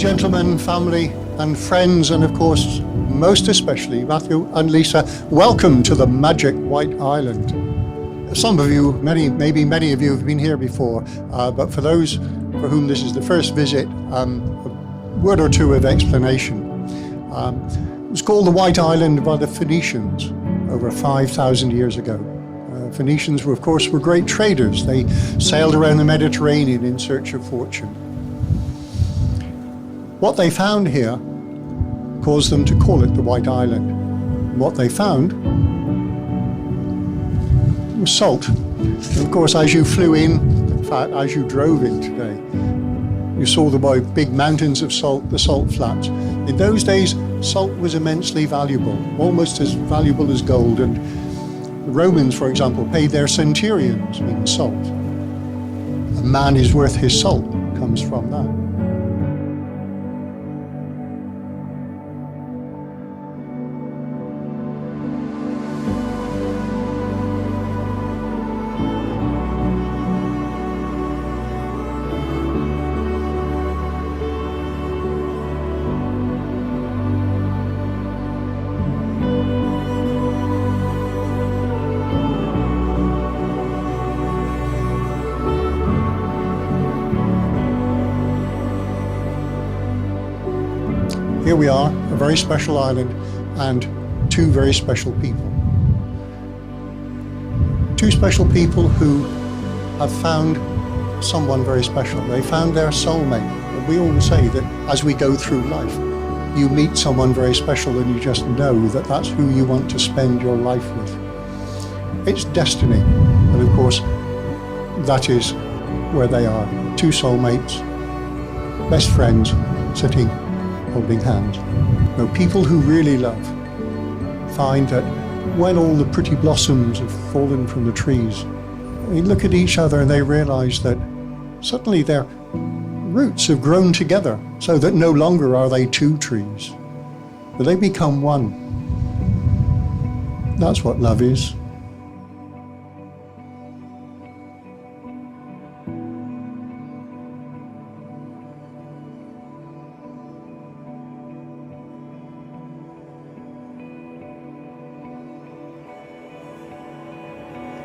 gentlemen, family and friends, and of course, most especially Matthew and Lisa, welcome to the magic White Island. Some of you, maybe many of you have been here before, but for those for whom this is the first visit, a word or two of explanation. It was called the White Island by the Phoenicians over 5,000 years ago. Phoenicians were, of course, great traders. They sailed around the Mediterranean in search of fortune. What they found here caused them to call it the White Island. And what they found was salt. And of course, as you flew in fact, as you drove in today, you saw the big mountains of salt, the salt flats. In those days, salt was immensely valuable, almost as valuable as gold. And the Romans, for example, paid their centurions in salt. A man is worth his salt comes from that. Here we are, a very special island, and two very special people. Two special people who have found someone very special. They found their soulmate. And we always say that as we go through life, you meet someone very special and you just know that that's who you want to spend your life with. It's destiny. And of course, that is where they are. Two soulmates, best friends, sitting holding hands. Now, people who really love find that when all the pretty blossoms have fallen from the trees, they look at each other and they realize that suddenly their roots have grown together so that no longer are they two trees, but they become one. That's what love is.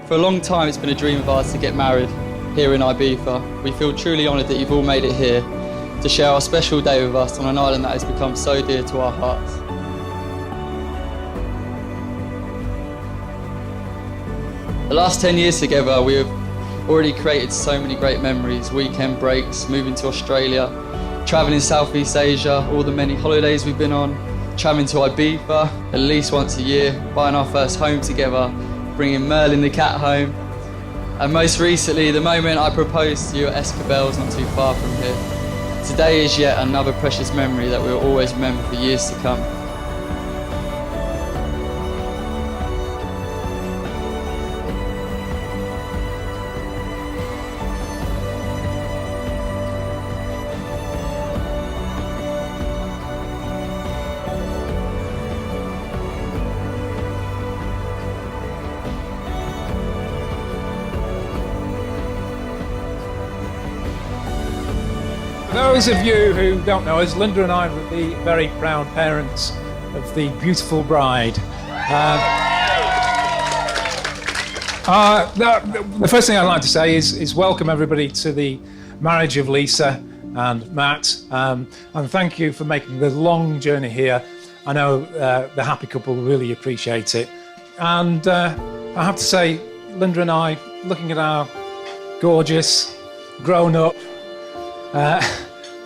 For a long time it's been a dream of ours to get married here in Ibiza. We feel truly honoured that you've all made it here to share our special day with us on an island that has become so dear to our hearts. The last 10 years together we have already created so many great memories, weekend breaks, moving to Australia, travelling Southeast Asia, all the many holidays we've been on, travelling to Ibiza at least once a year, buying our first home together, bringing Merlin the cat home, and most recently the moment I proposed to you at Escollera not too far from here. Today is yet another precious memory that we'll always remember for years to come. For those of you who don't know us, Linda and I were the very proud parents of the beautiful bride. The first thing I'd like to say is welcome everybody to the marriage of Lisa and Matt, and thank you for making the long journey here. I know the happy couple really appreciate it. And I have to say, Linda and I, looking at our gorgeous, grown-up,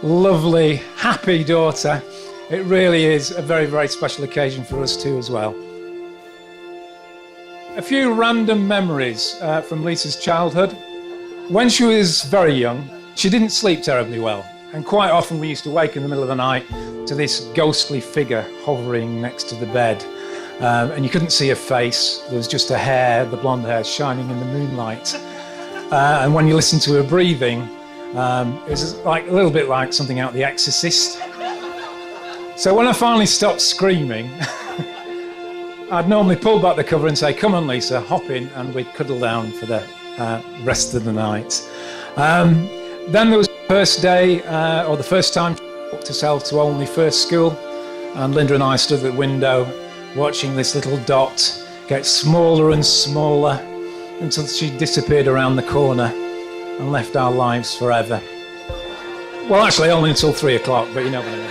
lovely, happy daughter, it really is a very, very special occasion for us too as well. A few random memories from Lisa's childhood. When she was very young, she didn't sleep terribly well, and quite often we used to wake in the middle of the night to this ghostly figure hovering next to the bed, and you couldn't see her face. There was just her hair, the blonde hair, shining in the moonlight, and when you listened to her breathing, it was like a little bit like something out of The Exorcist. So when I finally stopped screaming, I'd normally pull back the cover and say, "Come on, Lisa, hop in," and we'd cuddle down for the rest of the night. Then there was the first day, or the first time booked herself to only first school, and Linda and I stood at the window watching this little dot get smaller and smaller until she disappeared around the corner and left our lives forever. Well, actually only until 3 o'clock, but you know what I mean.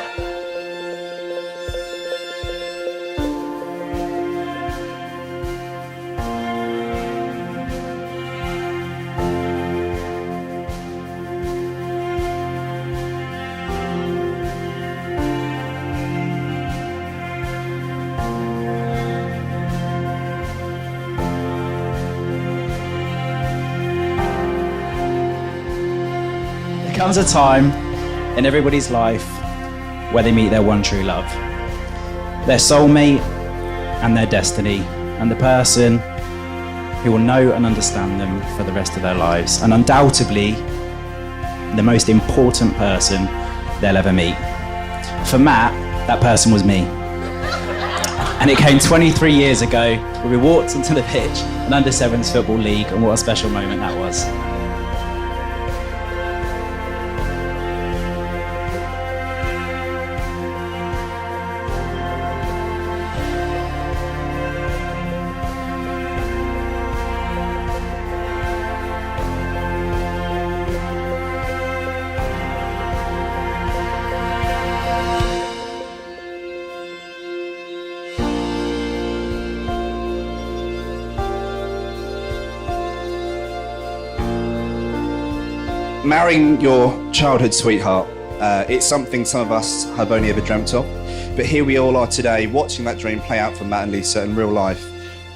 There comes a time in everybody's life where they meet their one true love, their soulmate and their destiny, and the person who will know and understand them for the rest of their lives, and undoubtedly the most important person they'll ever meet. For Matt, that person was me. And it came 23 years ago when we walked onto the pitch in under-7s football league, and what a special moment that was. Marrying your childhood sweetheart, it's something some of us have only ever dreamt of. But here we all are today, watching that dream play out for Matt and Lisa in real life.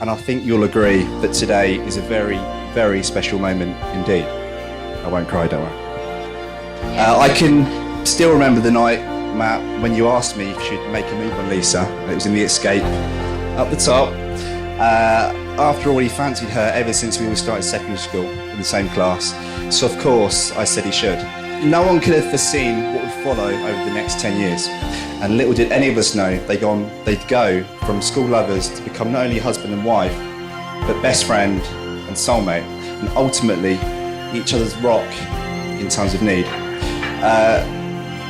And I think you'll agree that today is a very, very special moment indeed. I won't cry, don't worry. I can still remember the night, Matt, when you asked me if you'd make a move on Lisa. It was in the Escape, up the top. After all, he fancied her ever since we all started secondary school in the same class. So of course, I said he should. No one could have foreseen what would follow over the next 10 years. And little did any of us know they'd go from school lovers to become not only husband and wife, but best friend and soulmate, and ultimately each other's rock in times of need.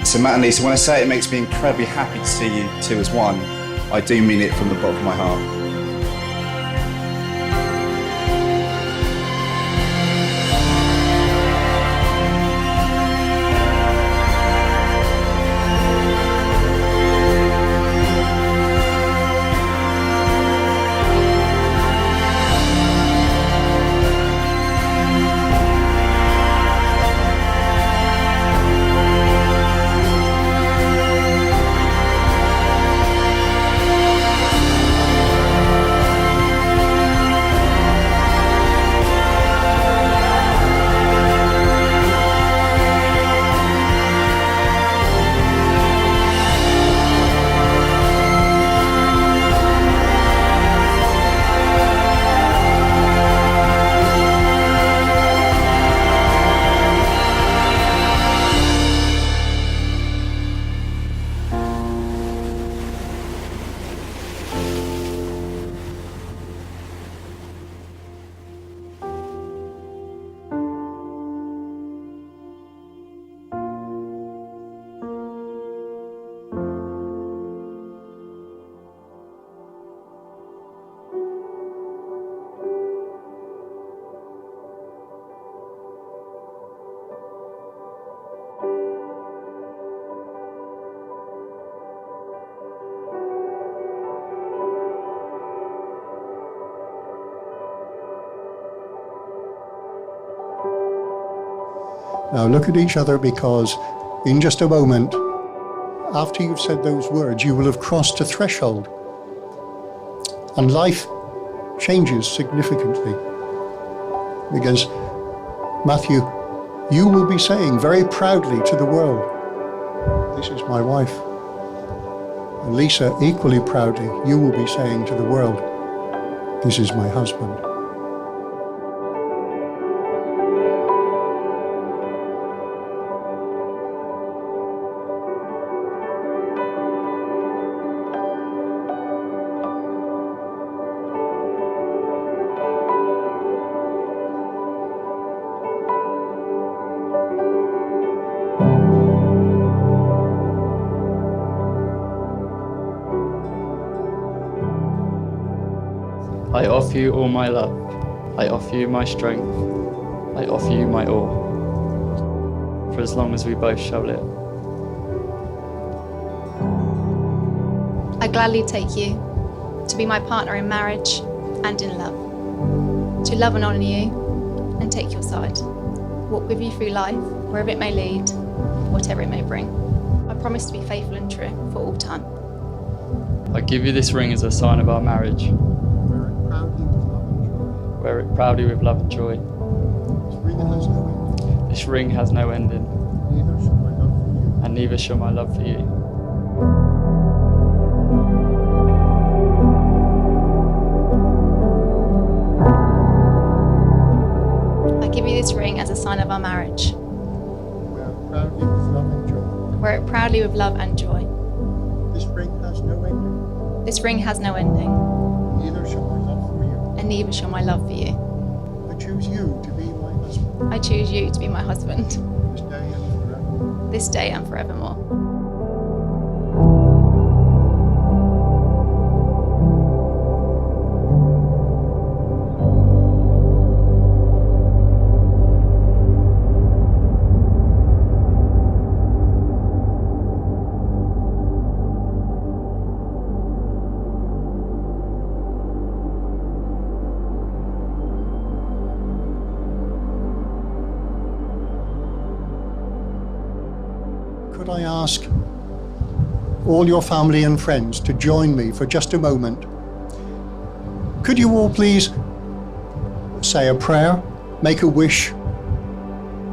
So Matt and Lisa, when I say it makes me incredibly happy to see you two as one, I do mean it from the bottom of my heart. Now look at each other, because in just a moment, after you've said those words, you will have crossed a threshold. And life changes significantly. Because, Matthew, you will be saying very proudly to the world, "This is my wife." And Lisa, equally proudly, you will be saying to the world, "This is my husband." I offer you all my love. I offer you my strength. I offer you my all. For as long as we both shall live. I gladly take you to be my partner in marriage and in love. To love and honour you and take your side. Walk with you through life, wherever it may lead, whatever it may bring. I promise to be faithful and true for all time. I give you this ring as a sign of our marriage. Wear it proudly with love and joy. Wear it proudly with love and joy. This ring has no end. This ring has no ending. Neither shall my love for you. And neither shall my love for you. I give you this ring as a sign of our marriage. Wear it proudly with love and joy. Wear it proudly with love and joy. This ring has no ending. This ring has no ending. Neither shall my love for you. And neither shall my love for you. I choose you to be my husband. I choose you to be my husband. This day and forever. This day and forevermore. Could I ask all your family and friends to join me for just a moment? Could you all please say a prayer, make a wish,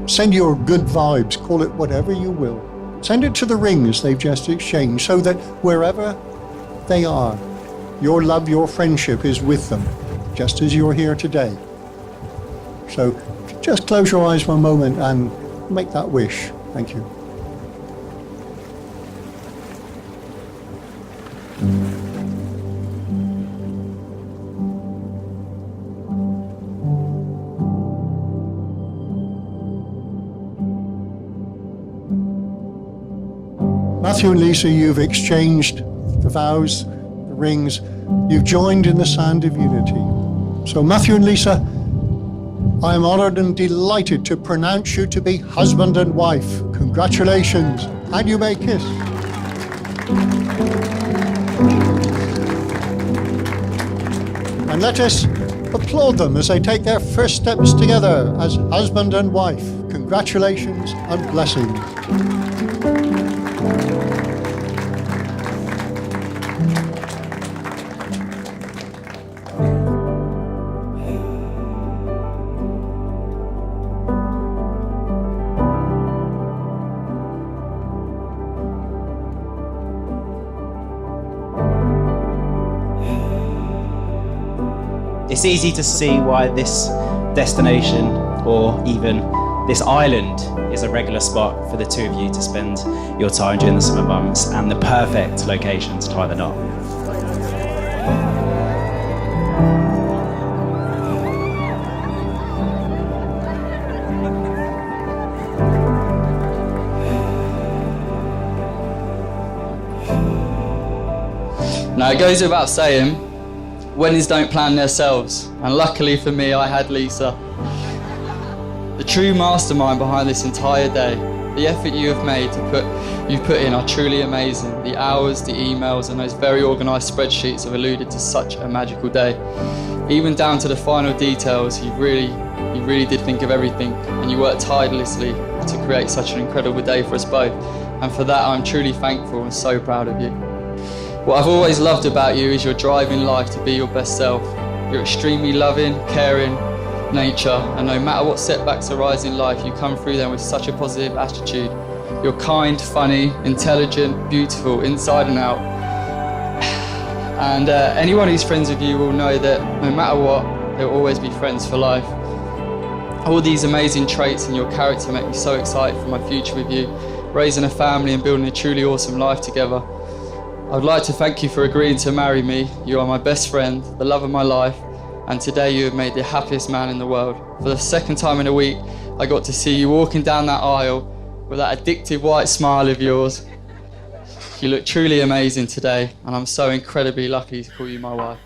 send your good vibes, call it whatever you will. Send it to the rings they've just exchanged so that wherever they are, your love, your friendship is with them, just as you're here today. So just close your eyes for a moment and make that wish. Thank you. Matthew and Lisa, you've exchanged the vows, the rings, you've joined in the sand of unity. So Matthew and Lisa, I am honoured and delighted to pronounce you to be husband and wife. Congratulations, and you may kiss. And let us applaud them as they take their first steps together as husband and wife. Congratulations and blessings. It's easy to see why this destination, or even this island, is a regular spot for the two of you to spend your time during the summer months, and the perfect location to tie the knot. Now it goes without saying, weddings don't plan themselves, and luckily for me I had Lisa. The true mastermind behind this entire day. The effort you have made you've put in are truly amazing. The hours, the emails and those very organised spreadsheets have alluded to such a magical day. Even down to the final details, you really did think of everything, and you worked tirelessly to create such an incredible day for us both. And for that I'm truly thankful and so proud of you. What I've always loved about you is your drive in life to be your best self. You're extremely loving, caring nature, and no matter what setbacks arise in life, you come through them with such a positive attitude. You're kind, funny, intelligent, beautiful, inside and out. And anyone who's friends with you will know that no matter what, they'll always be friends for life. All these amazing traits in your character make me so excited for my future with you, raising a family and building a truly awesome life together. I'd like to thank you for agreeing to marry me. You are my best friend, the love of my life, and today you have made the happiest man in the world. For the second time in a week, I got to see you walking down that aisle with that addictive white smile of yours. You look truly amazing today, and I'm so incredibly lucky to call you my wife.